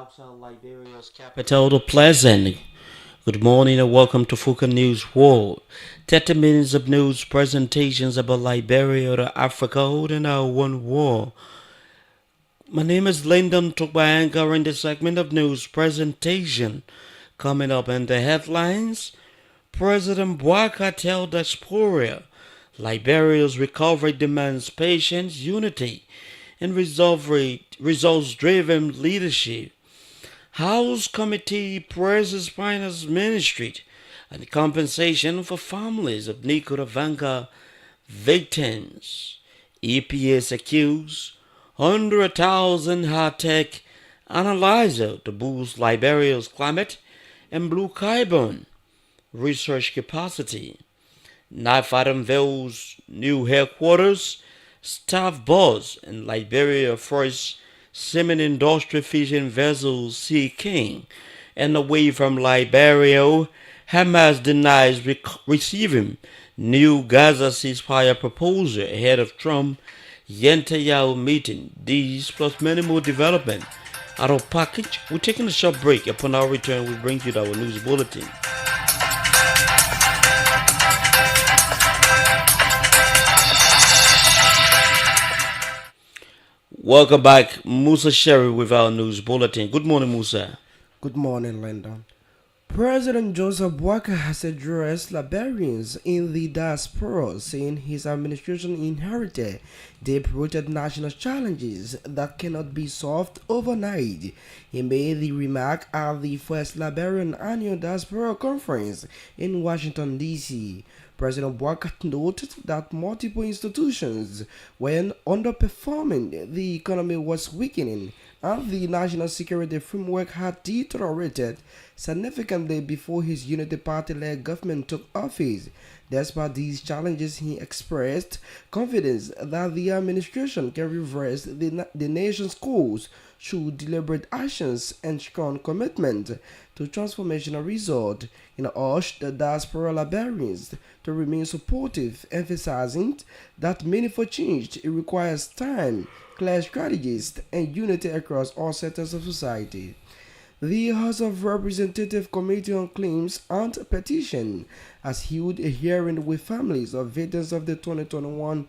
outside Liberia's capital, the Pleasant. Good morning and welcome to Fuka News World. 30 minutes of news presentations about Liberia to Africa holding our one war. My name is Lyndon Tukbayanga in this segment of news presentation. Coming up in the headlines, President Bouaka tells diaspora Liberia's recovery demands patience, unity, and results-driven leadership. House Committee praises Finance Ministry and compensation for families of Nicaraguan victims. EPS accused 100,000 high-tech analyzer to boost Liberia's climate and blue carbon research capacity. NIFAD unveils new headquarters, staff buzz, and Liberia first cement industry fishing vessel Sea King. And away from Liberia, Hamas denies receiving new Gaza ceasefire proposal ahead of Trump Netanyahu meeting. These plus many more development out of package. We're taking a short break. Upon our return, we'll bring you our news bulletin. Welcome back, Musa Sherry, with our news bulletin. Good morning, Musa. Good morning, Linda. President Joseph Boakai has addressed Liberians in the diaspora, saying his administration inherited deep-rooted national challenges that cannot be solved overnight. He made the remark at the first Liberian Annual Diaspora Conference in Washington, D.C. President Boakai noted that multiple institutions were underperforming, the economy was weakening, and the national security framework had deteriorated significantly before his Unity Party-led government took office. Despite these challenges, he expressed confidence that the administration can reverse the nation's course through deliberate actions and strong commitment to transformational result. He urged the diaspora Liberians to remain supportive, emphasizing that meaningful change requires time, clear strategies, and unity across all sectors of society. The House of Representatives Committee on Claims and Petition has held a hearing with families of victims of the 2021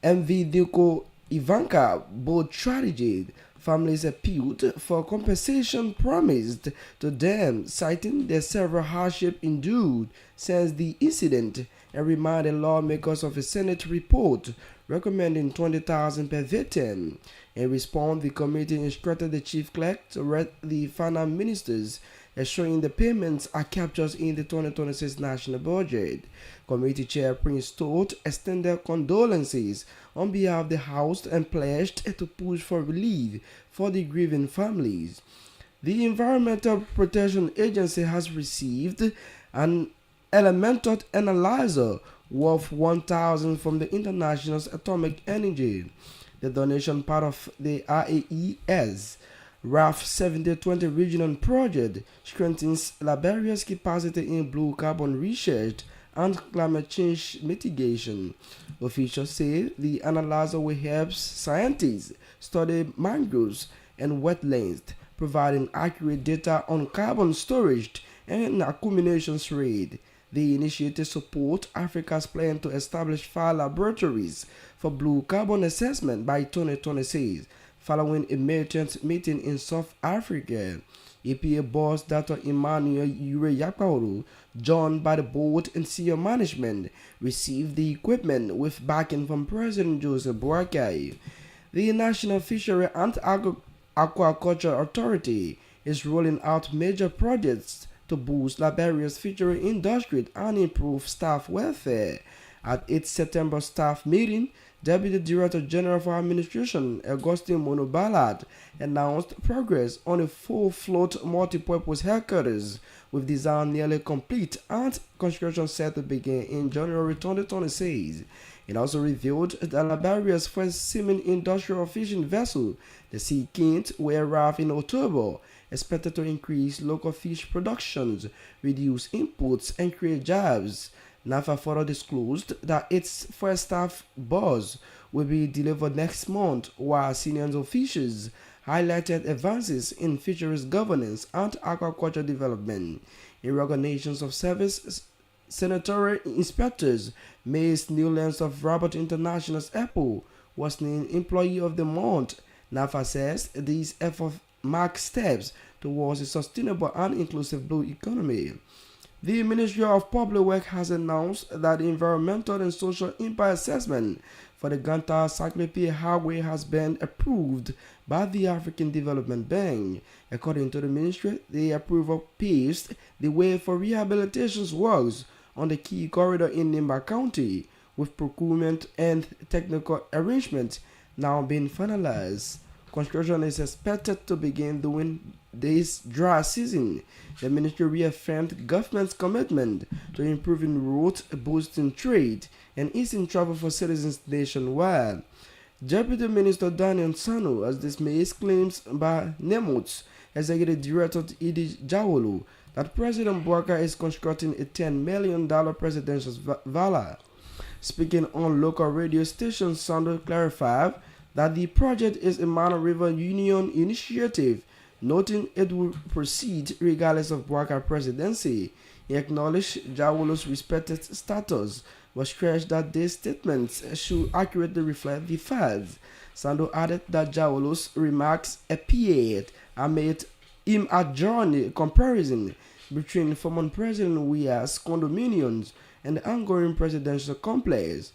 MV Duco Ivanka boat tragedy. Families appealed for compensation promised to them, citing the several hardships endured since the incident, and reminded lawmakers of a Senate report recommending 20,000 per victim. In response, the committee instructed the chief clerk to read the finance ministers, ensuring the payments are captured in the 2026 national budget. Committee Chair Prince Todd extended condolences on behalf of the House and pledged to push for relief for the grieving families. The Environmental Protection Agency has received an elemental analyzer worth 1,000 from the International Atomic Energy. The donation, part of the IAES RAF 7020 regional project, strengthens Liberia's capacity in blue carbon research and climate change mitigation. Officials say the analyzer will help scientists study mangroves and wetlands, providing accurate data on carbon storage and accumulation rate. The initiative supports Africa's plan to establish 5 laboratories for blue carbon assessment by 2026, following a merchant meeting in South Africa. EPA boss Dr. Emmanuel Ure Yakpauru, joined by the board and senior management, received the equipment with backing from President Joseph Boakai. The National Fishery and Aquaculture Authority is rolling out major projects to boost Liberia's fishery industry and improve staff welfare. At its September staff meeting, Deputy Director General for Administration Augustine Monobalad announced progress on a full-float multi-purpose headquarters, with design nearly complete and construction set to begin in January 2026. It also revealed that Liberia's first semi-industrial fishing vessel, the Sea King, will arrive in October, expected to increase local fish productions, reduce imports, and create jobs. NAFA further disclosed that its first staff bus will be delivered next month, while senior officials highlighted advances in fisheries governance and aquaculture development. In recognition of service, sanitary inspectors Mace Newlands of Rabat International Airport was named Employee of the Month. NAFA says these efforts mark steps towards a sustainable and inclusive blue economy. The Ministry of Public Works has announced that the environmental and social impact assessment for the Ganta Saklepi Highway has been approved by the African Development Bank. According to the ministry, the approval paves the way for rehabilitation works on the key corridor in Nimba County, with procurement and technical arrangements now being finalized. Construction is expected to begin during this dry season. The ministry reaffirmed government's commitment to improving roads, boosting trade, and easing travel for citizens nationwide. Deputy Minister Daniel Sano has dismissed claims by NEMOT's Executive Director Idi Jawolu that President Bouaka is constructing a $10 million presidential villa. Speaking on local radio station, Sando clarified that the project is a Mano River Union initiative, noting it will proceed regardless of Bouaka presidency. He acknowledged Jawolo's respected status, but stressed that these statements should accurately reflect the facts. Sando added that Jawolo's remarks appeared amid him adjourning a comparison between former President Wia's condominiums and the ongoing presidential complex.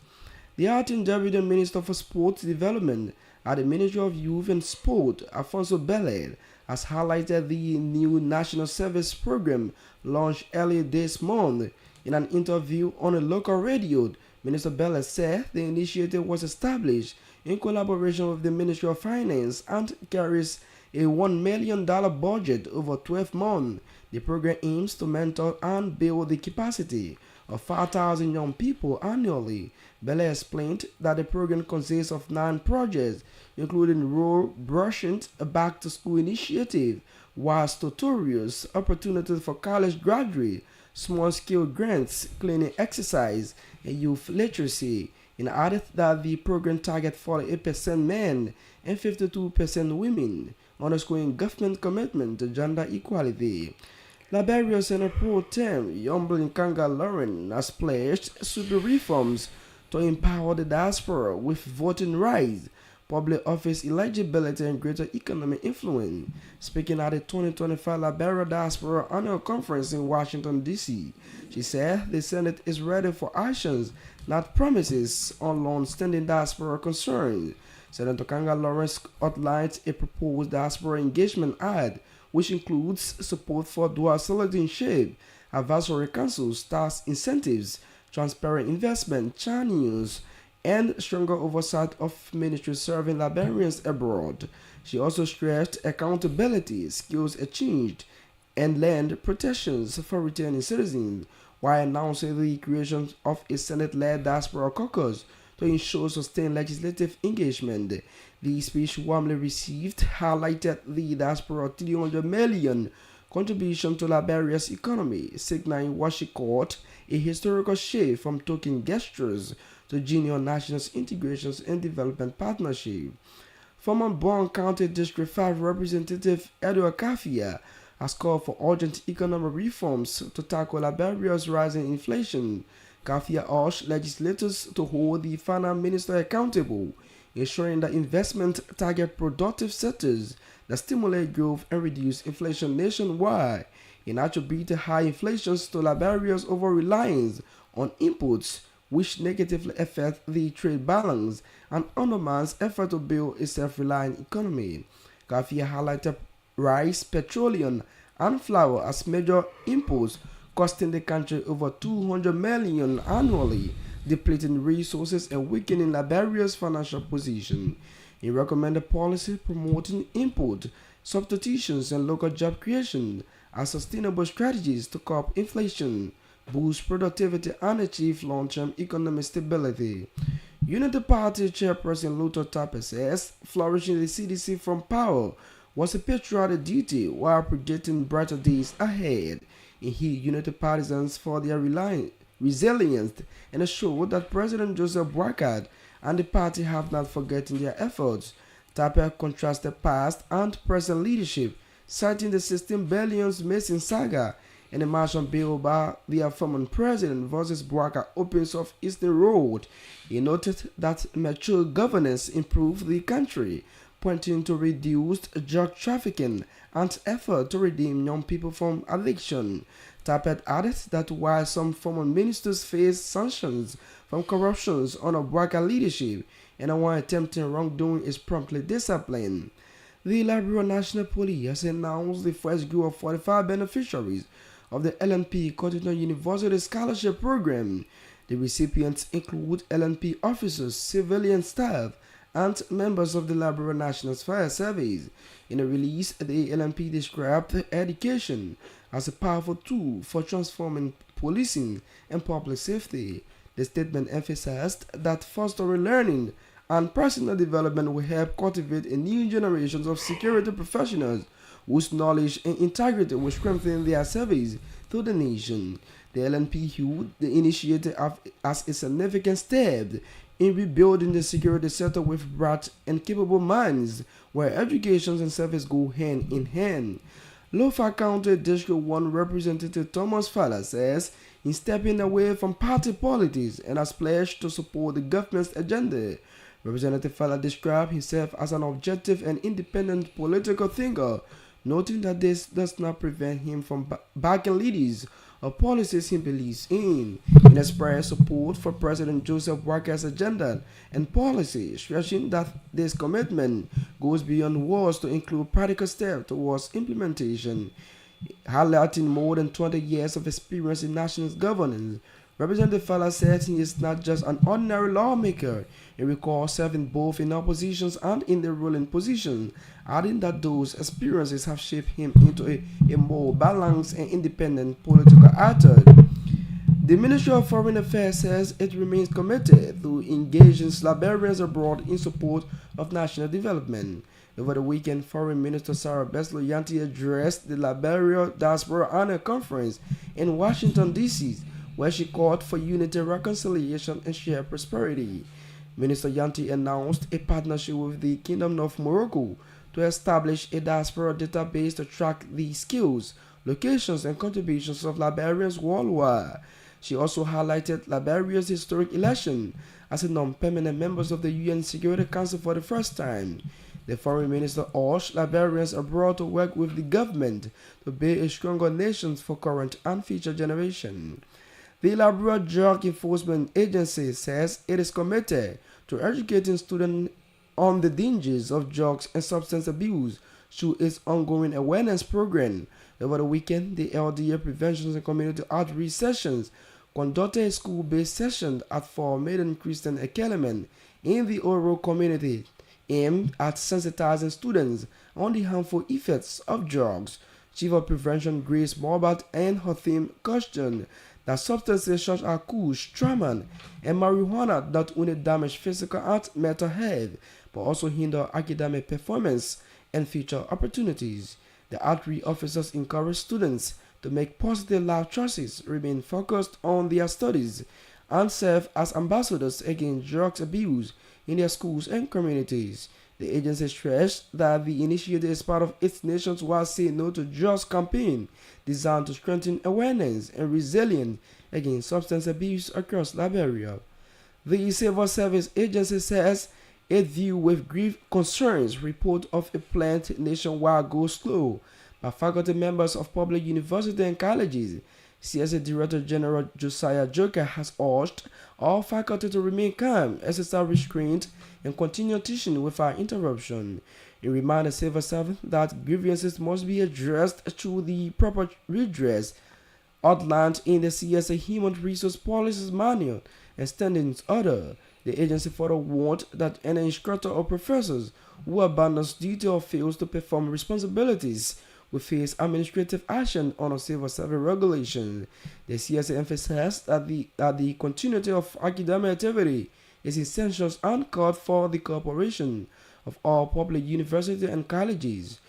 The acting Deputy Minister for Sports Development at the Ministry of Youth and Sport, Alfonso Bellet, has highlighted the new National Service Program launched earlier this month. In an interview on a local radio, Minister Bellet said the initiative was established in collaboration with the Ministry of Finance and carries a $1 million budget over 12 months. The program aims to mentor and build the capacity of 5,000 young people annually. Bellet explained that the program consists of 9 projects, including rural brushing, a back-to-school initiative, WAS tutorials, opportunities for college graduates, small-scale grants, cleaning exercise, and youth literacy. It added that the program targets 48% men and 52% women, underscoring government commitment to gender equality. Liberia Senator Pro Tem Yomblin Kanga Lauren has pledged super reforms to empower the diaspora with voting rights, public office eligibility, and greater economic influence. Speaking at the 2025 Liberia Diaspora Annual Conference in Washington, D.C., she said the Senate is ready for actions, not promises, on long-standing diaspora concerns. Senator Kanga Lawrence outlined a proposed Diaspora Engagement Act, which includes support for dual citizenship, advisory councils, tax incentives, transparent investment channels, and stronger oversight of ministries serving Liberians abroad. She also stressed accountability, skills exchanged, and land protections for returning citizens, while announcing the creation of a Senate-led diaspora caucus to ensure sustained legislative engagement. The speech, warmly received, highlighted the diaspora $300 million contribution to Liberia's economy, signaling what she called a historical shift from token gestures to genuine national integrations and development partnership. Former Bon County District 5 Representative Edward Kafia has called for urgent economic reforms to tackle Liberia's rising inflation. Kafia urged legislators to hold the finance minister accountable, ensuring that investment target productive sectors that stimulate growth and reduce inflation nationwide. He attributed high inflation to Liberia's over-reliance on imports, which negatively affect the trade balance and undermines effort to build a self-reliant economy. Kafia highlighted rice, petroleum, and flour as major imports, costing the country over $200 million annually, depleting resources and weakening Liberia's financial position. He recommended policy promoting import substitutions and local job creation as sustainable strategies to curb inflation, boost productivity, and achieve long-term economic stability. Unity Party Chairperson Luther Tapper says flourishing the CDC from power was a patriotic duty while predicting brighter days ahead. He hailed Unity partisans for their resilience and assured that President Joseph Boakai and the party have not forgotten their efforts. Tapia contrasted past and present leadership, citing the 16 billions missing saga and the martial bill by the former president versus Bouaka opens of Eastern Road. He noted that mature governance improved the country, pointing to reduced drug trafficking and effort to redeem young people from addiction. Tapet added that while some former ministers face sanctions from corruptions under Bouaka leadership, and one attempting wrongdoing is promptly disciplined. The Liberia National Police has announced the first group of 45 beneficiaries of the LNP Cotton University Scholarship Program. The recipients include LNP officers, civilian staff, and members of the Liberia National Fire Service. In a release, the LNP described education as a powerful tool for transforming policing and public safety. The statement emphasized that fostering learning and personal development will help cultivate a new generation of security professionals whose knowledge and integrity will strengthen their service to the nation. The LNP viewed the initiative as a significant step in rebuilding the security sector with bright and capable minds, where education and service go hand in hand. Lofa County District 1 Representative Thomas Fowler says he's stepping away from party politics and has pledged to support the government's agenda. Representative Fowler described himself as an objective and independent political thinker, noting that this does not prevent him from backing leaders or policies he believes in. He expressed support for President Joseph Boaká's agenda and policy, stressing that this commitment goes beyond words to include practical steps towards implementation. Highlighting more than 20 years of experience in national governance, Representative Fowler said he is not just an ordinary lawmaker. He recalls serving both in oppositions and in the ruling position, adding that those experiences have shaped him into a more balanced and independent political actor. The Ministry of Foreign Affairs says it remains committed to engaging Liberians abroad in support of national development. Over the weekend, Foreign Minister Sarah Beslo Yanti addressed the Liberia Diaspora Annual Conference in Washington, D.C., where she called for unity, reconciliation, and shared prosperity. Minister Yanti announced a partnership with the Kingdom of Morocco to establish a diaspora database to track the skills, locations, and contributions of Liberians worldwide. She also highlighted Liberia's historic election as a non-permanent member of the UN Security Council for the first time. The foreign minister urged Liberians abroad to work with the government to build a stronger nation for current and future generations. The Liberia Drug Enforcement Agency says it is committed to educating students on the dangers of drugs and substance abuse through its ongoing awareness program. Over the weekend, the LDA Prevention and Community Outreach Sessions conducted a school-based session at Fort Maiden Christian Academy in the Oro community aimed at sensitizing students on the harmful effects of drugs. Chief of Prevention Grace Morbat and her theme cautioned that substances such as kush, tramadol, and marijuana not only damage physical and mental health, but also hinder academic performance and future opportunities. The outreach officers encourage students to make positive life choices, remain focused on their studies, and serve as ambassadors against drug abuse in their schools and communities. The agency stressed that the initiative is part of its nationwide Say No to Drugs campaign designed to strengthen awareness and resilience against substance abuse across Liberia. The Civil Service Agency says it viewed with grave concerns report of a planned nationwide go slow by faculty members of public universities and colleges. CSA Director General Josiah Joker has urged all faculty to remain calm, exercise restraint, and continue teaching without interruption. He reminded civil servants that grievances must be addressed through the proper redress outlined in the CSA Human Resource Policies Manual and Standings Order. The agency further warned that any instructor or professors who abandons duty or fails to perform responsibilities will face administrative action under civil service regulation. The CSA emphasized that the continuity of academic activity is essential and called for the cooperation of all public universities and colleges.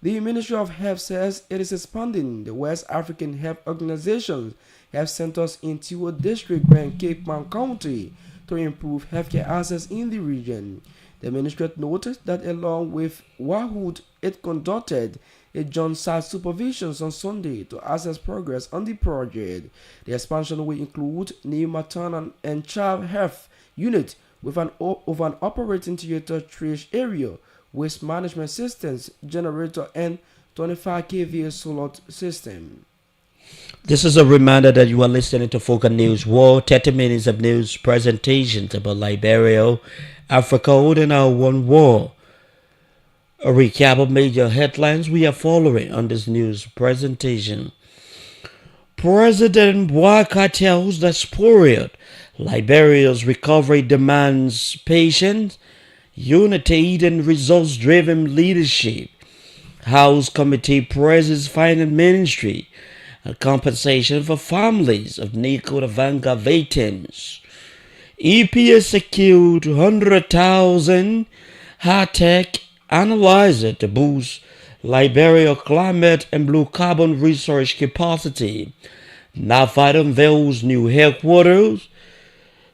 The Ministry of Health says it is expanding the West African Health Organization's health centers in Tiwo District and Cape Town County to improve healthcare access in the region. The ministry noted that along with WAHUD, it conducted a joint-site supervision on Sunday to assess progress on the project. The expansion will include new maternal and child health unit with an operating theater trash area, waste management systems, generator, and 25 kVA solar system. This is a reminder that you are listening to Focus News World, 30 minutes of news presentations about Liberia, Africa, and our one world. A recap of major headlines we are following on this news presentation. President Bouaka tells the period Liberia's recovery demands patience, unity, and results-driven leadership. House Committee praises Finance Ministry and compensation for families of Nicaraguan victims. EPA secured 100,000 high-tech analyzer to boost Liberia climate and blue carbon research capacity. NAFAD unveils new headquarters.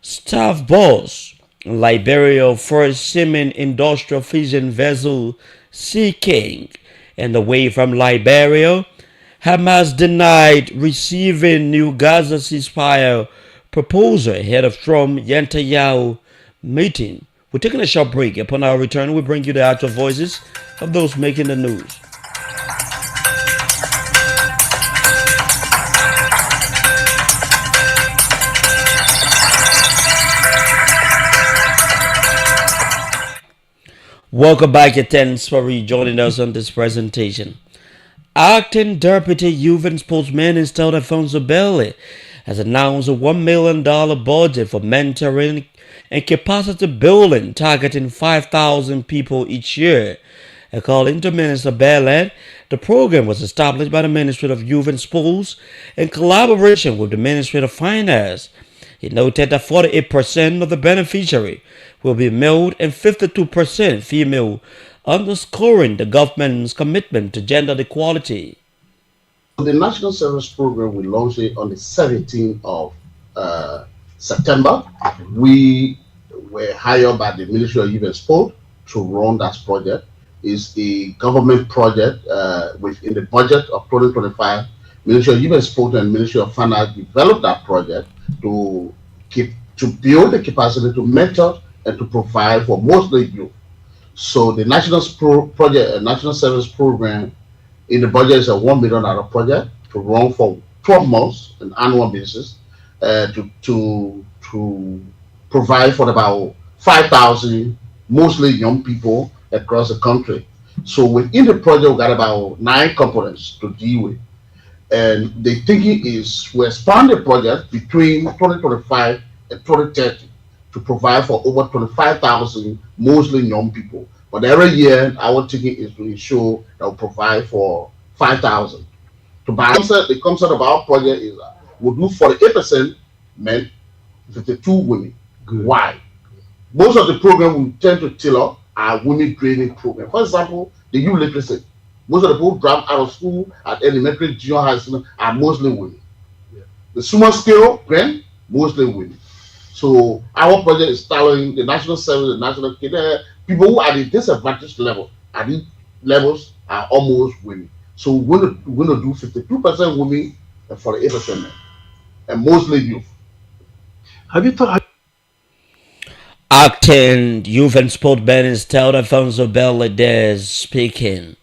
Staff boss, Liberia first seaman industrial fishing vessel Sea King, and away from Liberia, Hamas denied receiving new Gaza ceasefire proposal ahead of Trump Netanyahu meeting. We're taking a short break. Upon our return, we bring you the actual voices of those making the news. Welcome back, and thanks for rejoining us on this presentation. Acting Deputy Youth and Sports Minister Alfonso Belli has announced a $1 million budget for mentoring and capacity building targeting 5,000 people each year. According to Minister Belli, the program was established by the Ministry of Youth and Sports in collaboration with the Ministry of Finance. He noted that 48% of the beneficiary will be male and 52% female, underscoring the government's commitment to gender equality. The National Service Program, we launched it on the 17th of September. We were hired by the Ministry of Youth and Sport to run that project. It's a government project within the budget of 2025. Ministry of Youth and Sport and Ministry of Finance developed that project to build the capacity to mentor and to provide for mostly youth. So the National Service Program in the budget is a $1 million project to run for 12 months on an annual basis to provide for about 5,000 mostly young people across the country. So within the project, we got about 9 components to deal with. And the thinking is we expand the project between 2025 and 2030 to provide for over 25,000 mostly young people. But every year, our thinking is to ensure that we provide for 5,000. To balance it, the concept of our project is we'll do 48% men, 52 women. Good. Why? Most of the programs we tend to tailor are women training programs. For example, the youth literacy. Most of the people who drop out of school at elementary, junior high school are mostly women. Yeah. The summer scale grant, mostly women. So our project is tailoring the national service, the national care. People who are at the disadvantaged level, at these levels are almost women. So we're going to do 52% women and 48% men, and mostly youth. Have you thought? Acting Youth and Sport Minister Alfonso Belli speaking.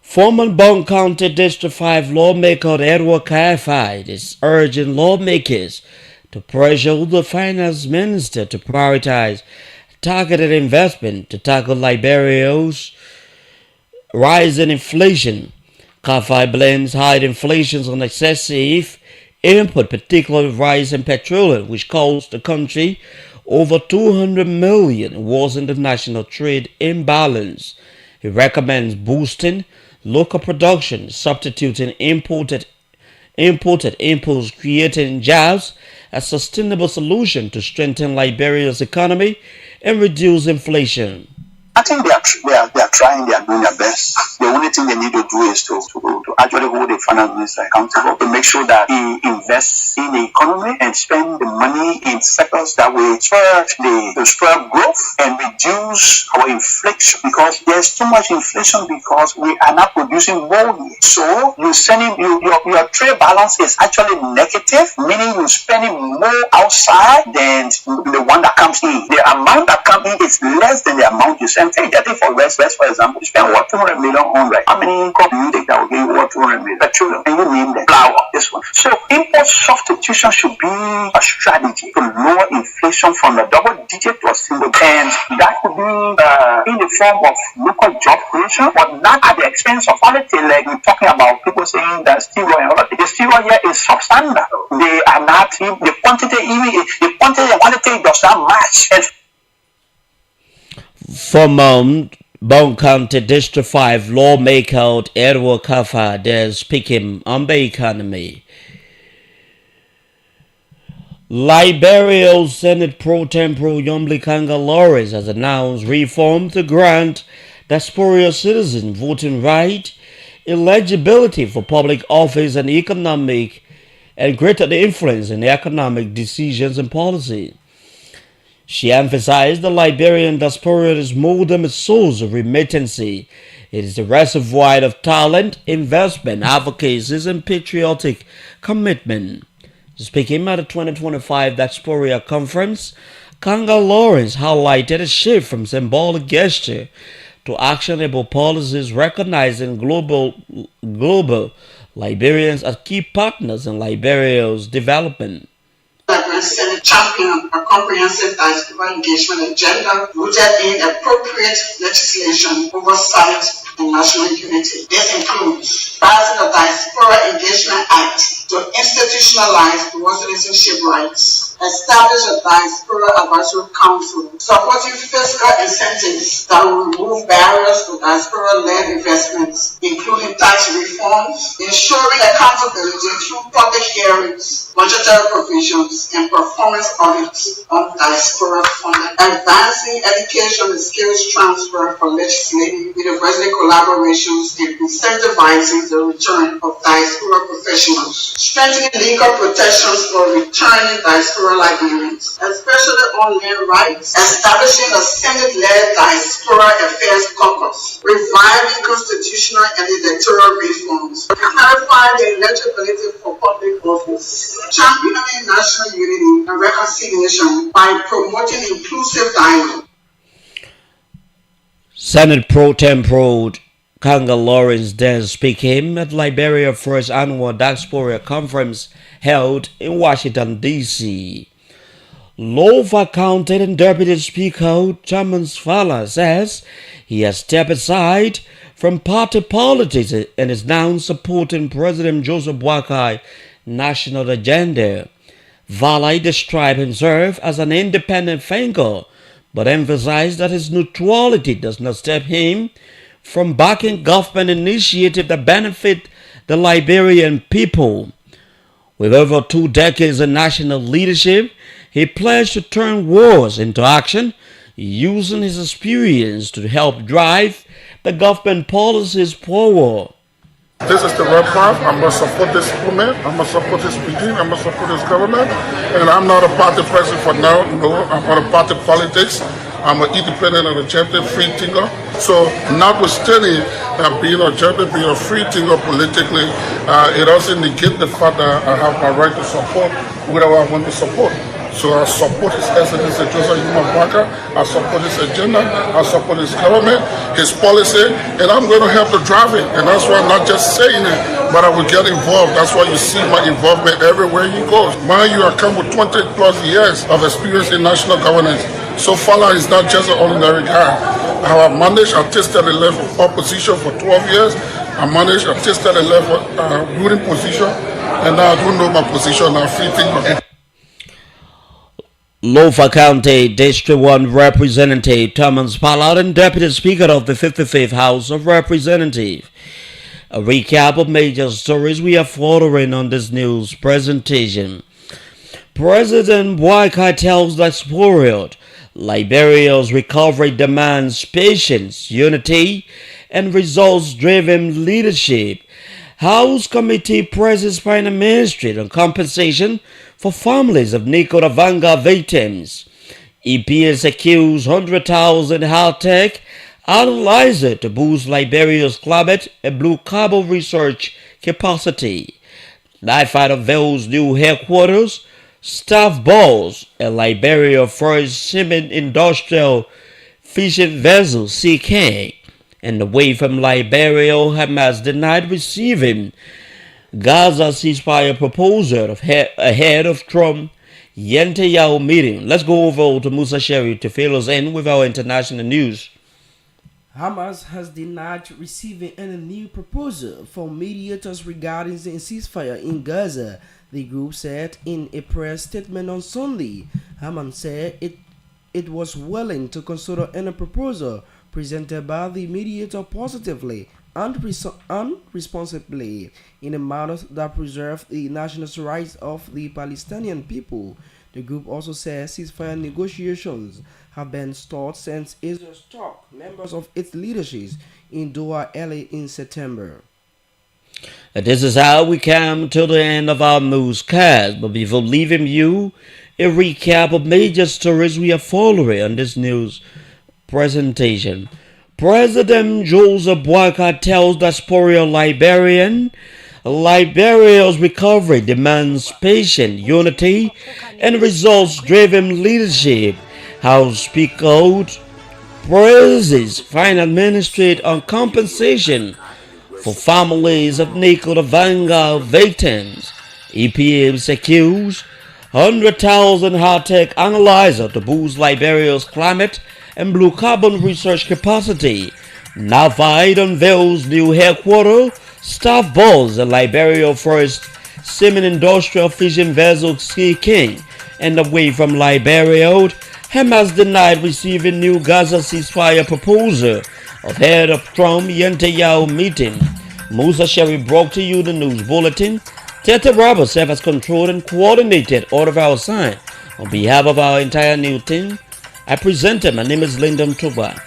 Former Bond County District 5 lawmaker Edward Kaified is urging lawmakers to pressure the finance minister to prioritize targeted investment to tackle Liberia's rising inflation. Kaified blames high inflation on excessive input, particularly rise in petroleum, which cost the country over $200 million, worsened the national trade imbalance. He recommends boosting local production, substituting imported imports, creating jobs, a sustainable solution to strengthen Liberia's economy and reduce inflation. I think they are trying, they are doing their best. the only thing they need to do is to actually hold the finance minister accountable to make sure that he invests in the economy and spend the money in sectors that will spur growth and reduce our inflation, because there's too much inflation because we are not producing more. So your trade balance is actually negative, meaning you're spending more outside than the one that comes in. The amount that comes in is less than the amount you spend. Take that for West, for example, you spend what, 200 million on right? How many income do you take that will give you what, 200 million? Petroleum, and you name them. Flour, this one. So import substitution should be a strategy to lower inflation from a double digit to a single, and that could be in the form of local job creation, but not at the expense of quality. Like we're talking about people saying that steel oil and all that. The steel oil here is substandard. They are not, the quantity and quality does not match. And from Bone County District 5 lawmaker Edward Kafa there speaking on the economy. Liberia's Senate Pro Tempore Yombli Kanga Lawrence has announced reform to grant diaspora citizen voting right, eligibility for public office and greater influence in economic decisions and policy. She emphasized the Liberian diaspora is more than a source of remittance. It is a reservoir of talent, investment, advocacy, and patriotic commitment. Speaking at the 2025 Diaspora Conference, Kanga Lawrence highlighted a shift from symbolic gesture to actionable policies, recognizing global Liberians as key partners in Liberia's development. Liberian Senate champion a comprehensive diaspora engagement agenda rooted in appropriate legislation, oversight, and national unity. This includes passing the Diaspora Engagement Act to institutionalize dual citizenship rights, establish a Diaspora Advisory Council, supporting fiscal incentives that will remove barriers to diaspora-led investments, including tax reforms, ensuring accountability through public hearings, budgetary provisions, and performance audits on diaspora funding, advancing education and skills transfer for legislating university collaborations, and incentivizing the return of diaspora professionals, strengthening legal protections for returning diaspora Liberians, especially on land rights, establishing a Senate-led Diaspora Affairs Caucus, reviving constitutional and electoral reforms, clarifying the eligibility for public office, championing national unity and reconciliation by promoting inclusive dialogue. Senate Pro Tempore Kanga Lawrence then speaking at Liberia First Annual Diaspora Conference held in Washington, D.C. Louva County and Deputy Speaker Chamans Fala says he has stepped aside from party politics and is now supporting President Joseph Boakai national agenda. Vala described himself as an independent thinker, but emphasized that his neutrality does not stop him from backing government initiatives that benefit the Liberian people. With over 2 decades in national leadership, he pledged to turn words into action, using his experience to help drive the government policies forward. This is the right path. I must support this movement. I must support this regime. I must support this government. And I'm not a party president for now. No, I'm not a party politics. I'm an independent and objective free thinker. So notwithstanding being objective, being a free thinker politically, it doesn't negate the fact that I have my right to support whatever I want to support. So I support His Excellency Joseph Boakai. I support his agenda. I support his government, his policy, and I'm going to help to drive it. And that's why I'm not just saying it, but I will get involved. That's why you see my involvement everywhere he goes. Mind you, I come with 20 plus years of experience in national governance. So Fala is not just an ordinary guy. I have managed, I tasted the level of opposition for 12 years. I managed, I tasted the level of ruling position, and now I do know my position. I'm fitting my Louva County District 1 Representative Thomas Pollard and Deputy Speaker of the 55th House of Representatives. A recap of major stories we are following on this news presentation. President Boakai tells diaspora Liberia's recovery demands patience, unity, and results-driven leadership. House Committee presses Final Ministry on compensation for families of Nicaragua victims. EPA accused 100,000 high-tech analyzer to boost Liberia's climate and blue carbon research capacity. NIFAD unveils new headquarters, staff balls, and Liberia first cement industrial fishing vessel Sea King. And away from Liberia, Hamas denied receiving Gaza ceasefire proposal ahead of Trump Netanyahu meeting. Let's go over to Musa Sherry to fill us in with our international news. Hamas has denied receiving any new proposal from mediators regarding the ceasefire in Gaza, the group said in a press statement on Sunday. Hamas said it was willing to consider any proposal presented by the mediator positively and responsibly in a manner that preserves the national rights of the Palestinian people. The group also says ceasefire negotiations have been stalled since Israel struck members of its leadership in Doha early in September. This is how we come to the end of our newscast. But before leaving you, a recap of major stories we are following on this news presentation. President Joseph Boakai tells diaspora Liberia's recovery demands patient unity and results-driven leadership. House Speaker praises Final Ministry on compensation for families of Nicaragua victims. EPA accused 100,000 high-tech analyzer to boost Liberia's climate and blue carbon research capacity. NIFAD unveils new headquarters, staff balls at Liberia first cement industrial fishing vessel Sea King. And away from Liberia, Hamas denied receiving new Gaza ceasefire proposal ahead of Trump Netanyahu meeting. Musa Sherry brought to you the news bulletin. Tete Roberts has controlled and coordinated all of our sign. On behalf of our entire new team, I present him. My name is Lyndon Tuba.